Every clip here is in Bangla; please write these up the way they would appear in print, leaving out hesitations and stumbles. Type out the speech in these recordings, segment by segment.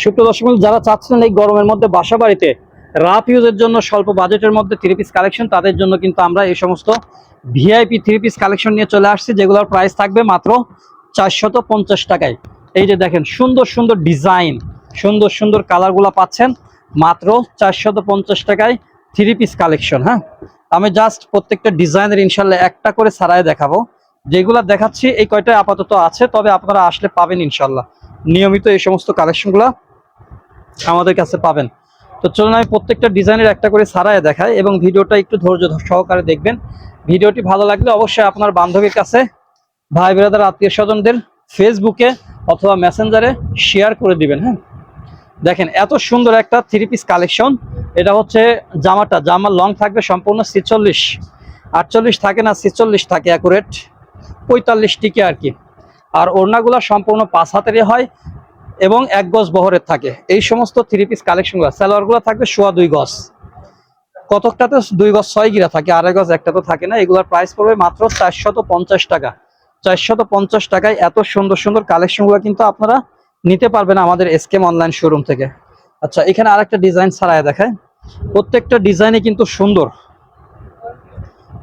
সুপ্রিয় দর্শক, যারা চাচ্ছেন এই গরমের মধ্যে বাসা বাড়িতে রাফ ইউজের জন্য স্বল্প বাজেটের মধ্যে থ্রি পিস কালেকশন, তাদের জন্য কিন্তু আমরা এই সমস্ত ভিআইপি থ্রি পিস কালেকশন নিয়ে চলে আসছি, যেগুলোর প্রাইস থাকবে মাত্র 450 টাকায়। এই যে দেখেন, সুন্দর সুন্দর ডিজাইন, সুন্দর সুন্দর কালারগুলো পাচ্ছেন মাত্র 450 টাকায় থ্রি পিস কালেকশন। হ্যাঁ, আমি জাস্ট প্রত্যেকটা ডিজাইনের ইনশাল্লাহ একটা করে ছাড়াই দেখাবো। যেগুলো দেখাচ্ছি এই কয়টা আপাতত আছে, তবে আপনারা আসলে পাবেন ইনশাল্লাহ নিয়মিত এই সমস্ত কালেকশনগুলো আমাদের কাছে পাবেন। তো চলুন আমি প্রত্যেকটা ডিজাইনের একটা করে ছাড়াই দেখাই, এবং ভিডিওটা একটু ধৈর্য সহকারে দেখবেন। ভিডিওটি ভালো লাগলে অবশ্যই আপনার বান্ধবীর কাছে, ভাই ব্রাদার, আত্মীয় স্বজনদের ফেসবুকে অথবা মেসেঞ্জারে শেয়ার করে দিবেন। হ্যাঁ, দেখেন এত সুন্দর একটা থ্রি পিস কালেকশন। এটা হচ্ছে জামার লং থাকবে সম্পূর্ণ 46, 48 থাকে না, 46 থাকে, অ্যাকুরেট 45 টিকে আর কি। আর ওড়নাগুলা সম্পূর্ণ 5 হাতেরই হয় এবং 1 গজ বহরের থাকে। এই সমস্ত থ্রি পিস কালেকশনগুলো, সালোয়ারগুলো থাকবে 2.25 গজ, কতকটাতে 2 গজ 6 গিরা থাকে, 2.5 গজ একটা তো থাকে না। এগুলোর প্রাইস পড়বে মাত্র 450 টাকা। 450 টাকায় এত সুন্দর সুন্দর কালেকশনগুলো কিন্তু আপনারা নিতে পারবেন আমাদের এসকেএম অনলাইন শোরুম থেকে। আচ্ছা, এখানে আরেকটা ডিজাইন ছাড়াই দেখায়। প্রত্যেকটা ডিজাইনে কিন্তু সুন্দর,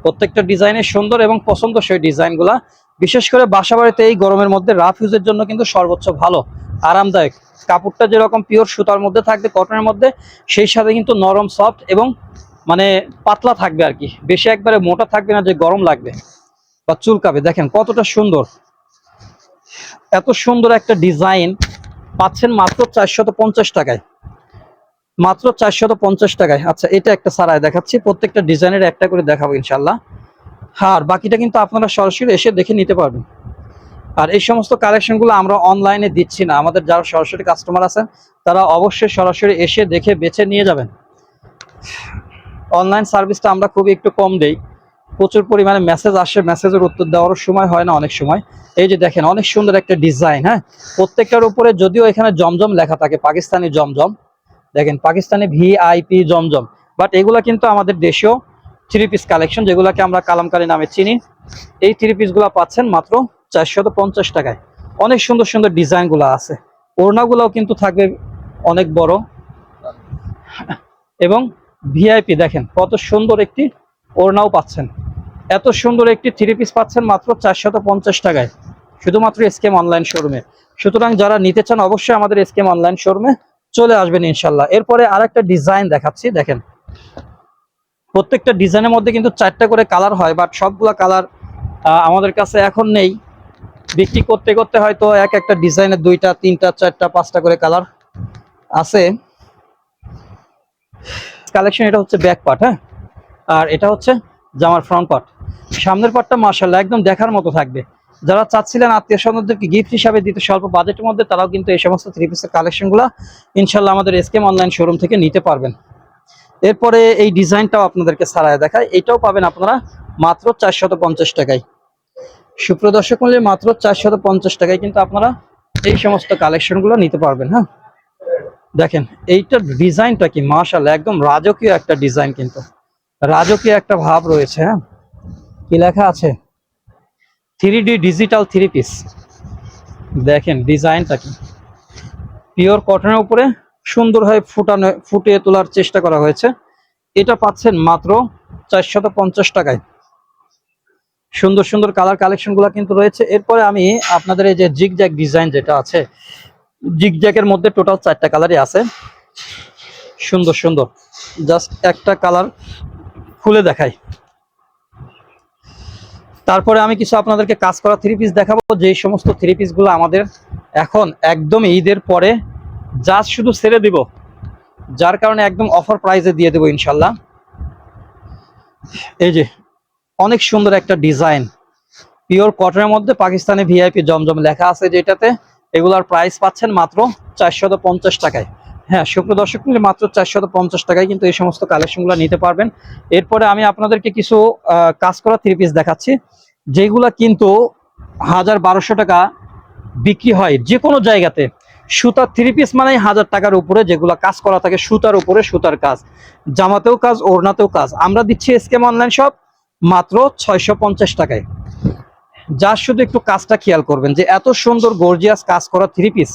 প্রত্যেকটা ডিজাইনে সুন্দর এবং পছন্দসই ডিজাইনগুলা। বিশেষ করে বাসাবাড়িতে এই গরমের মধ্যে রাফ ইউজের জন্য কিন্তু সর্বোচ্চ ভালো, আরামদায়ক। কাপড়টা যেরকম পিওর সুতার মধ্যে থাকবে, কটনের মধ্যে, সেই সাথে কিন্তু নরম, সফট এবং মানে পাতলা থাকবে আর কি। বেশি একবারে মোটা থাকবে না যে গরম লাগবে বা চুলকাবে। দেখেন কতটা সুন্দর, এত সুন্দর একটা ডিজাইন পাচ্ছেন মাত্র 450 টাকায়, মাত্র 450 টাকায়। আচ্ছা, এটা একটা সারায় দেখাচ্ছি, প্রত্যেকটা ডিজাইনের একটা করে দেখাবো ইনশাল্লাহ। আর বাকিটা কিন্তু আপনারা সরাসরি এসে দেখে নিতে পারবেন। আর এই সমস্ত কালেকশনগুলো আমরা অনলাইনে দিচ্ছি না, আমাদের যারা সরাসরি কাস্টমার আছেন তারা অবশ্যই সরাসরি এসে দেখে বেছে নিয়ে যাবেন। অনলাইন সার্ভিসটা আমরা খুবই একটু কম দেই, প্রচুর পরিমাণে মেসেজ আসে, মেসেজের উত্তর দেওয়ারও সময় হয় না অনেক সময়। এই যে দেখেন, অনেক সুন্দর একটা ডিজাইন। হ্যাঁ, প্রত্যেকটার উপরে যদিও এখানে জমজম লেখা থাকে, পাকিস্তানি জমজম, দেখেন পাকিস্তানি ভিআইপি জমজম, বাট এগুলা কিন্তু আমাদের দেশীয় থ্রি পিস কালেকশন, যেগুলোকে আমরা কালামকারী নামে চিনি। এই থ্রি পিসগুলো পাচ্ছেন মাত্র 450 টাকায়। অনেক সুন্দর সুন্দর ডিজাইনগুলো আছে, ওড়নাগুলোও কিন্তু থাকবে অনেক বড় এবং ভিআইপি। দেখেন কত সুন্দর একটি ওড়নাও পাচ্ছেন। এত সুন্দর একটি থ্রি পিস পাচ্ছেন মাত্র 450 টাকায়, শুধুমাত্র এসকেএম অনলাইন শোরুমে। সুতরাং যারা নিতে চান অবশ্যই আমাদের এসকেএম অনলাইন শোরুমে চলে আসবেন ইনশাল্লাহ। এরপরে আরেকটা ডিজাইন দেখাচ্ছি। দেখেন প্রত্যেকটা ডিজাইনের মধ্যে কিন্তু 4টা করে কালার হয়, বাট সবগুলা কালার আমাদের কাছে এখন নেই। বিক্রি করতে করতে হয়তো একটা ডিজাইনের 2টা 3টা 4টা 5টা করে কালার আছে কালেকশন। এটা হচ্ছে ব্যাক পার্ট। হ্যাঁ, আর এটা হচ্ছে জামার ফ্রন্ট পার্ট। সামনের পার্টটা মাশাআল্লাহ একদম দেখার মতো থাকবে। যারা চাচ্ছিলেন আত্মীয় স্বজনদেরকে গিফট হিসাবে দিতে স্বল্প বাজেটের মধ্যে, তারাও কিন্তু এই সমস্ত থ্রি পিসের কালেকশনগুলো ইনশাল্লাহ আমাদের এসকেএম অনলাইন শোরুম থেকে নিতে পারবেন। এরপরে এই ডিজাইনটাও আপনাদেরকে ছাড়ায় দেখায়, এটাও পাবেন আপনারা মাত্র 450 টাকায়। সুপ্রিয় দর্শক মূল্যে মাত্র 450 টাকায় কিন্তু আপনারা এই সমস্ত কালেকশনগুলো নিতে পারবেন। হ্যাঁ, দেখেন এইটার ডিজাইনটা কি মাশাআল্লাহ, একদম রাজকীয় একটা ডিজাইন, কিন্তু রাজকীয় একটা ভাব রয়েছে। হ্যাঁ, কি লেখা আছে, 3D ডিজিটাল থ্রি পিস। দেখেন ডিজাইনটা কি, পিওর কটনের উপরে সুন্দরভাবে ফুটিয়ে তোলার চেষ্টা করা হয়েছে। এটা পাচ্ছেন মাত্র 450 টাকায়। সুন্দর সুন্দর কালার কালেকশনগুলো কিন্তু রয়েছে। এরপরে আমি আপনাদের এই যে জিগজ্যাগ ডিজাইন যেটা আছে, জিগজ্যাগের মধ্যে টোটাল 4টা কালারই আছে, সুন্দর সুন্দর। জাস্ট একটা কালার খুলে দেখাই, তারপরে আমি কিছু আপনাদেরকে কাজ করা থ্রি পিস দেখাবো। যে সমস্ত থ্রি পিসগুলো আমাদের এখন একদম ঈদের পরে জাস্ট শুধু ছেড়ে দিব, যার কারণে একদম অফার প্রাইসে দিয়ে দেবো ইনশাল্লাহ। এই যে অনেক সুন্দর একটা ডিজাইন, পিওর কটনের মধ্যে পাকিস্তানি ভিআইপি জমজম লেখা আছে যেটাতে। এগুলার প্রাইস পাচ্ছেন মাত্র 450 টাকায়। হ্যাঁ, সুপ্রিয় দর্শক মিলে মাত্র 450 টাকায় কিন্তু এই সমস্ত কালেকশনগুলো নিতে পারবেন। এরপরে আমি আপনাদেরকে কিছু কাজ করা থ্রি পিস দেখাচ্ছি, যেগুলা কিন্তু 1000-1200 টাকা বিক্রি হয় যে কোনো জায়গাতে। সুতার থ্রি পিস মানে 1000 টাকার উপরে, যেগুলো কাজ করা থাকে সুতার উপরে, সুতার কাজ, জামাতেও কাজ, ওড়নাতেও কাজ। আমরা দিচ্ছি এসকেএম অনলাইন শপ মাত্র 650 টাকায়। যা শুধু একটু কাজটা খেয়াল করবেন যে এত সুন্দর গর্জিয়াস কাজ করা থ্রি পিস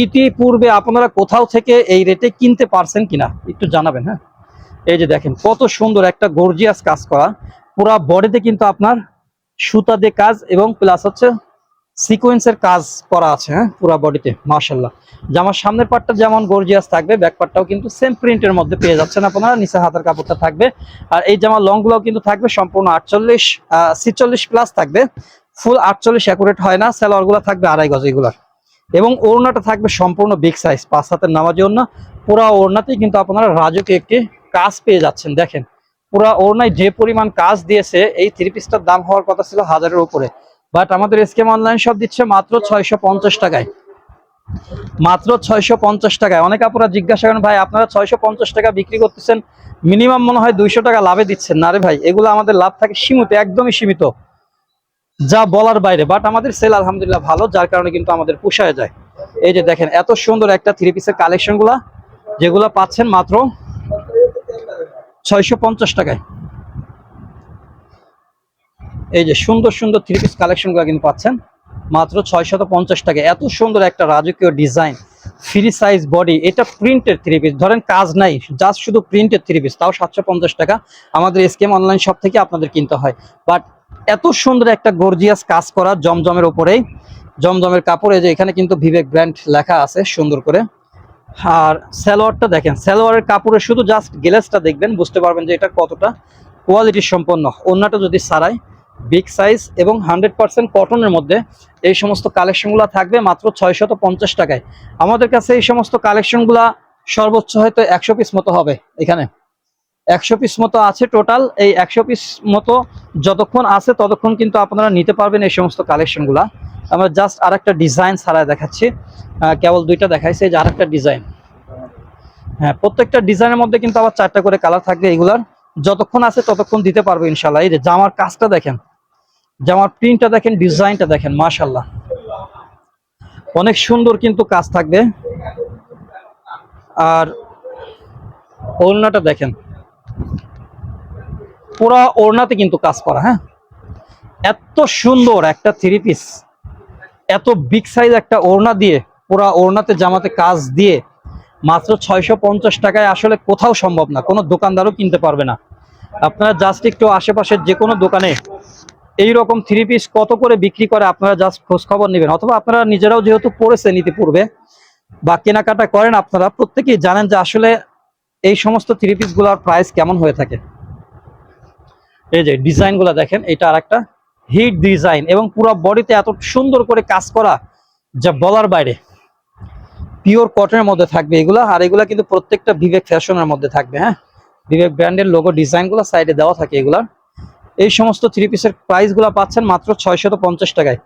ইতিপূর্বে আপনারা কোথাও থেকে এই রেটে কিনতে পারছেন কিনা একটু জানাবেন। হ্যাঁ, এই যে দেখেন কত সুন্দর একটা গর্জিয়াস কাজ করা, পুরা বডিতে কিন্তু আপনার সুতা দিয়ে কাজ এবং প্লাস হচ্ছে সিকোয়েন্সের কাজ করা আছে। হ্যাঁ, পুরা বডিতে মাশাআল্লাহ। জামার সামনের পার্টটা যেমন গর্জিয়াস থাকবে, ব্যাক পার্টটাও কিন্তু সেম প্রিন্টের মধ্যে পেয়ে যাচ্ছেন আপনারা। নিচে হাতের কাপড়টা থাকবে, আর এই জামার লং গুলাও কিন্তু থাকবে সম্পূর্ণ 46 প্লাস থাকবে, ফুল 48 অ্যাকুরেট হয় না। সালোয়ার গুলা থাকবে 2.5 গজ এগুলার, এবং ওড়নাটা থাকবে সম্পূর্ণ বিগ সাইজ 5 হাতের নামাজি ওড়না। পুরা ওড়নাতেই কিন্তু আপনারা রাজকীয় একটি কাজ পেয়ে যাচ্ছেন। দেখেন পুরা ওড়নায় যে পরিমাণ কাজ দিয়েছে, এই থ্রি পিসটার দাম হওয়ার কথা ছিল 1000-এর উপরে, বাট আমাদের এসকেএম অনলাইন শপ দিচ্ছে মাত্র 650 টাকায়। মাত্র 650 টাকায়। অনেক আপুরা জিজ্ঞাসা করেন ভাই আপনারা 650 টাকা বিক্রি করতেছেন, মিনিমাম মনে হয় 200 টাকা লাভে দিচ্ছেন। না রে ভাই, এগুলো আমাদের লাভ থাকে সীমিত, একদমই সীমিত, যা বলার বাইরে। বাট আমাদের সেল আলহামদুলিল্লাহ ভালো, যার কারণে কিন্তু আমাদের পোষায় যায়। এই যে দেখেন এত সুন্দর একটা থ্রি পিসের কালেকশন গুলা, যেগুলো পাচ্ছেন মাত্র 650 টাকায়। এই যে সুন্দর সুন্দর থ্রি পিস কালেকশন গুলো কিন্তু পাচ্ছেন মাত্র 650 টাকায়। এত সুন্দর একটা রাজকীয় ডিজাইন, ফ্রি সাইজ বডি, এটা প্রিন্টের থ্রি পিস, ধরেন কাজ নাই, জাস্ট শুধু প্রিন্টের থ্রি পিস, তাও 750 টাকা আমাদের এসকেএম অনলাইন শপ থেকে আপনাদের কিনতে হয়। বাট এত সুন্দর একটা গর্জিয়াস কাজ করা জমজমের উপরেই, জমজমের কাপড়ে, যে এখানে কিন্তু বিবেক ব্র্যান্ড লেখা আছে সুন্দর করে। আর সালোয়ারটা দেখেন, সালোয়ারের কাপড়ে শুধু জাস্ট গ্লেজটা দেখবেন, বুঝতে পারবেন যে এটা কতটা কোয়ালিটি সম্পন্ন। ওড়নাটা যদি সারাই, বিগ সাইজ এবং 100% কটনের মধ্যে এই সমস্ত কালেকশনগুলো থাকবে মাত্র 650 টাকায়। আমাদের কাছে এই সমস্ত কালেকশনগুলা সর্বোচ্চ হয়তো 100 পিস মতো হবে, এখানে 100 পিস মতো আছে টোটাল। এই 100 পিস মতো যতক্ষণ আছে ততক্ষণ কিন্তু আপনারা নিতে পারবেন এই সমস্ত কালেকশনগুলা। আমরা জাস্ট আরেকটা ডিজাইন ছাড়াই দেখাচ্ছি, কেবল দুইটা দেখাইছে, যে আরেকটা ডিজাইন। হ্যাঁ, প্রত্যেকটা ডিজাইনের মধ্যে কিন্তু আবার 4টা করে কালার থাকবে। এগুলার যতক্ষণ আছে ততক্ষণ দিতে পারবো ইনশাল্লাহ। এই যে জামার কাজটা দেখেন, জামার প্রিন্টটা দেখেন, ডিজাইনটা দেখেন, মাশাল্লাহ অনেক সুন্দর কিন্তু কাজ থাকবে। আর ওড়নাটা দেখেন, পুরা ওড়নাতে কিন্তু কাজ করা। হ্যাঁ, এত সুন্দর একটা থ্রি পিস, এত বিগ সাইজ একটা ওড়না দিয়ে, পুরা ওড়নাতে জামাতে কাজ দিয়ে মাত্র 650 টাকায় আসলে কোথাও সম্ভব না, কোনো দোকানদারও কিনতে পারবে না। আপনারা জাস্ট একটু আশেপাশের যে কোনো দোকানে এইরকম থ্রি পিস কত করে বিক্রি করে আপনারা জাস্ট খোঁজ খবর নেবেন, অথবা আপনারা নিজেরাও যেহেতু পড়েছেন ইতিপূর্বে বা কেনাকাটা করেন, আপনারা প্রত্যেকেই জানেন যে আসলে এই সমস্ত থ্রি পিস গুলার প্রাইস কেমন হয়ে থাকে। এই যে ডিজাইন গুলা দেখেন, এটা আর একটা হিট ডিজাইন, এবং পুরো বডিতে এত সুন্দর করে কাজ করা যা বলার বাইরে। পিওর কটনের মধ্যে থাকবে এগুলা, আর এগুলা কিন্তু প্রত্যেকটা বিবেক ফ্যাশনের মধ্যে থাকবে। হ্যাঁ, বিবেক ব্র্যান্ডের লোগো ডিজাইন গুলো সাইডে দেওয়া থাকে এগুলার। এই সমস্ত থ্রি পিসের প্রাইস গুলা পাচ্ছেন মাত্র 650 টাকায়।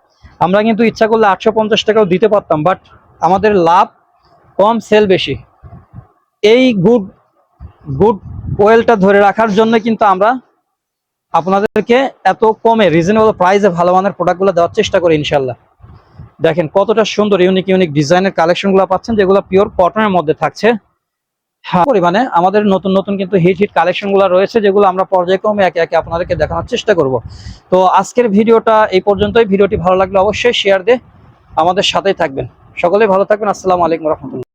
আমরা কিন্তু ইচ্ছা করলে 850 টাকাও দিতে পারতাম, বাট আমাদের লাভ কম, সেল বেশি। এই গুড ওয়েলটা ধরে রাখার জন্য কিন্তু আমরা আপনাদেরকে এত কমে রিজনেবল প্রাইসে ভালো মানের প্রোডাক্টগুলো দেওয়ার চেষ্টা করি ইনশাল্লাহ। দেখেন কতটা সুন্দর ইউনিক ইউনিক ডিজাইনের কালেকশনগুলো পাচ্ছেন, যেগুলো পিওর কটনের মধ্যে থাকছে। হ্যাঁ, পরিমাণে আমাদের নতুন নতুন কিন্তু হিট কালেকশনগুলো রয়েছে, যেগুলো আমরা পর্যায়ক্রমে একে একে আপনাদেরকে দেখানোর চেষ্টা করব। তো আজকের ভিডিওটা এই পর্যন্তই। ভিডিওটি ভালো লাগলে অবশ্যই শেয়ার দিয়ে আমাদের সাথেই থাকবেন। সকলেই ভালো থাকবেন। আসসালামু আলাইকুম রহমতুল্লাহ।